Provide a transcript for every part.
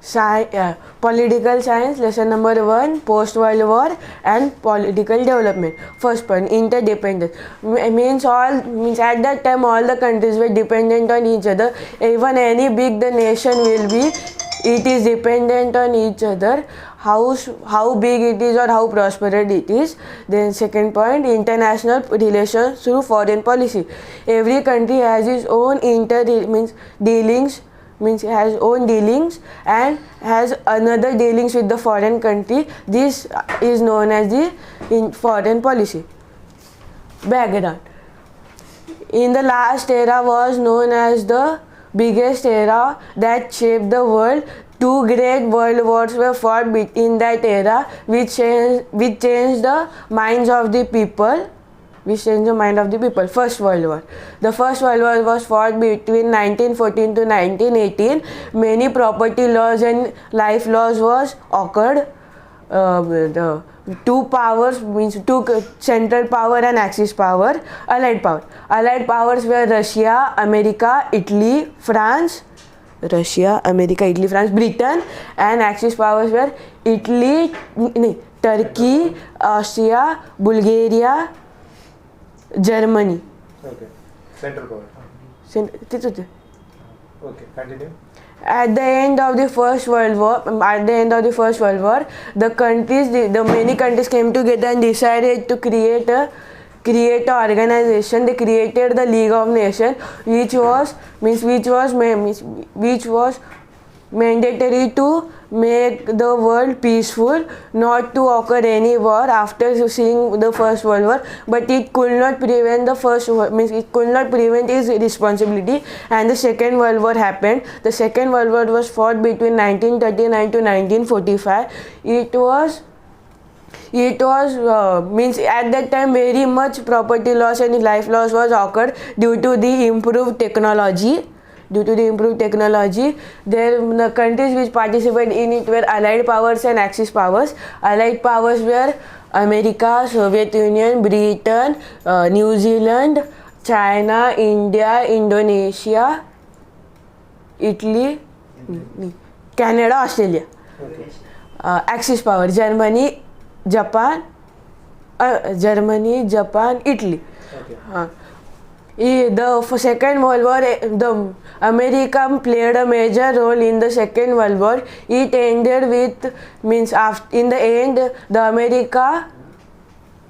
Political science, lesson number 1, post-World War and political development. First point, interdependence. Means at that time all the countries were dependent on each other. Even any big the nation will be, it is dependent on each other. How big it is or how prosperous it is. Then second point, international relations through foreign policy. Every country has its own dealings and has another dealings with the foreign country. This is known as the foreign policy. Background. In the last era was known as the biggest era that shaped the world. Two great world wars were fought in that era, which changed the minds of the people. First World War. The First World War was fought between 1914 to 1918. Many property laws and life laws was occurred. The two powers means two central power and axis power, allied power. Allied powers were Russia, America, Italy, France. Britain, and axis powers were Turkey, Austria, Bulgaria, Germany. Okay. Central power. Okay, continue. At the end of the First World War, many countries came together and decided to create an organization. They created the League of Nations, which was mandatory to make the world peaceful, not to occur any war after seeing the First World War, but it could not prevent its responsibility, and the Second World War happened. The Second World War was fought between 1939 to 1945. It was at that time very much property loss and life loss was occurred due to the improved technology. The countries which participated in it were Allied powers and Axis powers. Allied powers were America, Soviet Union, Britain, New Zealand, China, India, Indonesia, Italy, Canada, Australia. Axis power, Germany, Japan, Italy. The Second World War, the America played a major role in the Second World War. It ended with in the end, the America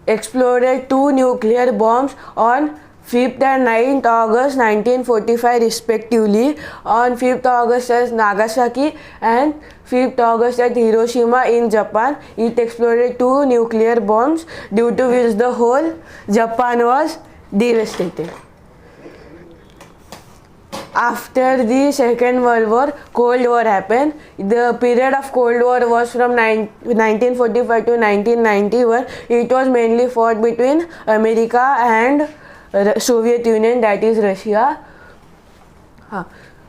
exploded 2 nuclear bombs on 5th and 9th August 1945 respectively. On 5th August at Nagasaki and 5th August at Hiroshima in Japan, it exploded 2 nuclear bombs, due to which the whole Japan was devastated. After the Second World War, Cold War happened. The period of Cold War was from 1945 to 1991. It was mainly fought between America and Soviet Union, that is Russia.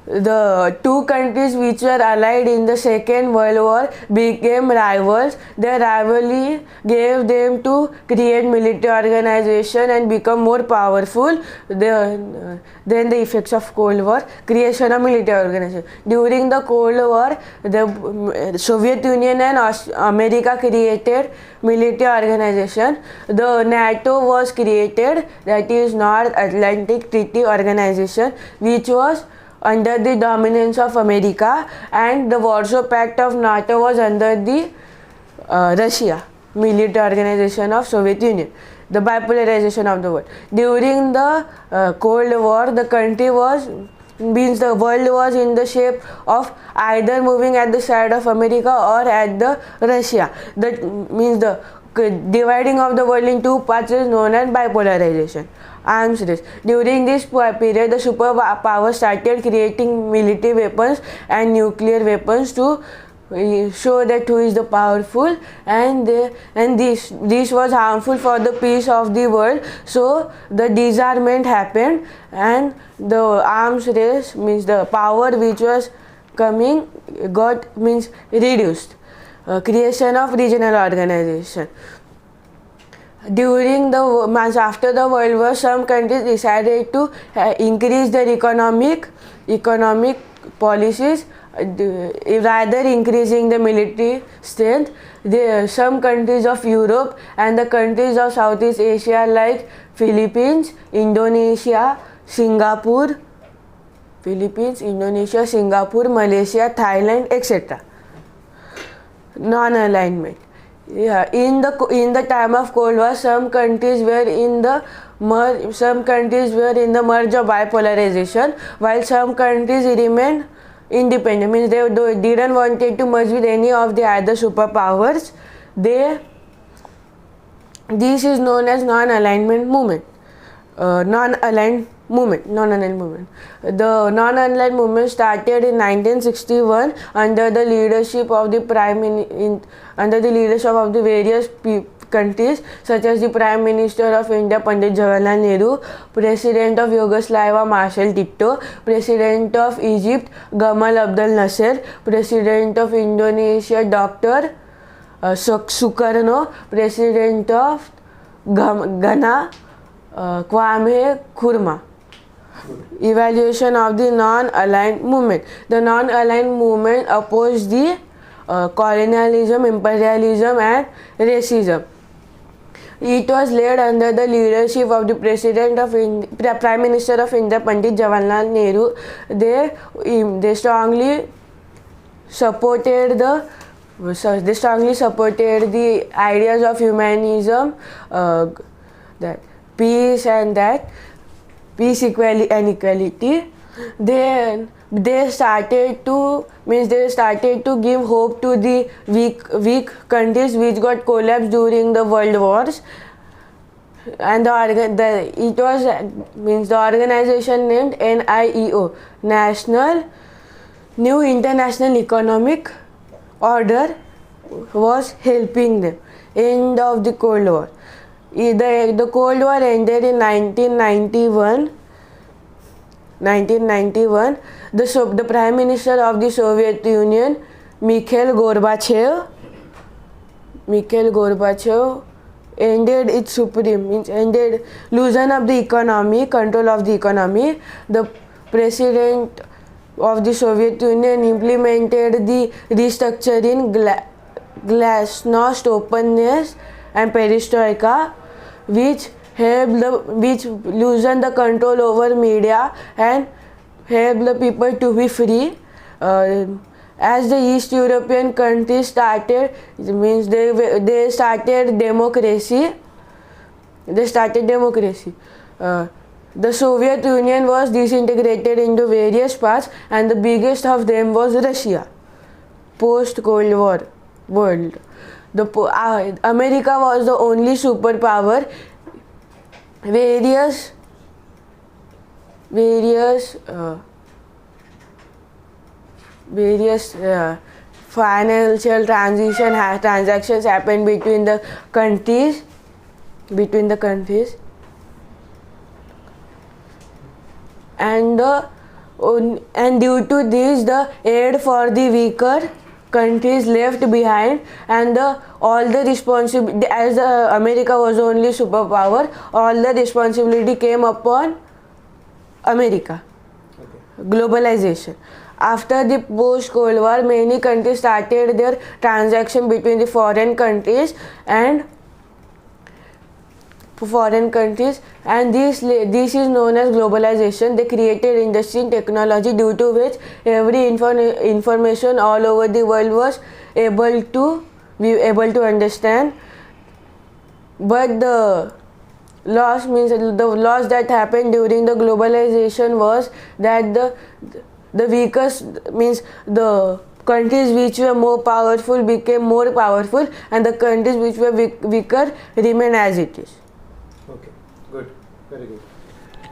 The two countries which were allied in the Second World War became rivals. Their rivalry gave them to create military organization and become more powerful. Then the effects of Cold War, creation of military organization. During the Cold War, the Soviet Union and America created military organization. The NATO was created, that is North Atlantic Treaty Organization, which was under the dominance of America, and the Warsaw Pact of NATO was under the Russia, military organization of Soviet Union, the bipolarization of the world. During the Cold War, the world was in the shape of either moving at the side of America or at the Russia. That means the dividing of the world in two parts is known as bipolarization. Arms race. During this period, the superpowers started creating military weapons and nuclear weapons to show that who is the powerful, and this was harmful for the peace of the world. So the disarmament happened, and the arms race means the power which was coming reduced. Creation of regional organization. During after the World War, some countries decided to increase their economic policies rather increasing the military strength. Some countries of Europe and the countries of Southeast Asia like Philippines, Indonesia, Singapore, Malaysia, Thailand, etc. Non-alignment. Yeah, in the time of Cold War, some countries were in the merge of bipolarization, while some countries remained independent. Means they didn't wanted to merge with any of the other superpowers. This is known as non-aligned movement. The non-aligned movement started in 1961 under the leadership of the various countries such as the Prime Minister of India Pandit Jawaharlal Nehru, President of Yugoslavia Marshal Tito, President of Egypt Gamal Abdel Nasser, President of Indonesia Dr. Sukarno, President of Ghana Kwame Nkrumah. Evaluation of the non-aligned movement. The non-aligned movement opposed the colonialism, imperialism and racism. It was led under the leadership of the Prime Minister of India Pandit Jawaharlal Nehru. They strongly supported the ideas of humanism, that peace and equality and equality. They started to give hope to the weak countries which got collapsed during the world wars, and the organization named NIEO, New International Economic Order, was helping them. End of the Cold War. The Cold War ended in 1991. The Prime Minister of the Soviet Union, Mikhail Gorbachev, ended loosen up the economy, control of the economy. The President of the Soviet Union implemented the restructuring, glasnost, openness and perestroika, which loosened the control over media and helped the people to be free. As the East European countries started democracy. The Soviet Union was disintegrated into various parts, and the biggest of them was Russia. Post-Cold War world. America was the only superpower. Various financial transactions happened between the countries. And due to this, the aid for the weaker countries left behind, and all the responsibility, as America was only superpower, all the responsibility came upon America. Okay. Globalization. After the post-Cold War, many countries started their transaction between the foreign countries, and this is known as globalization. They created industry and technology, due to which every information all over the world was able to understand. But the loss that happened during the globalization was that the weakest, means the countries which were more powerful became more powerful, and the countries which were weaker remain as it is. Okay, good, very good.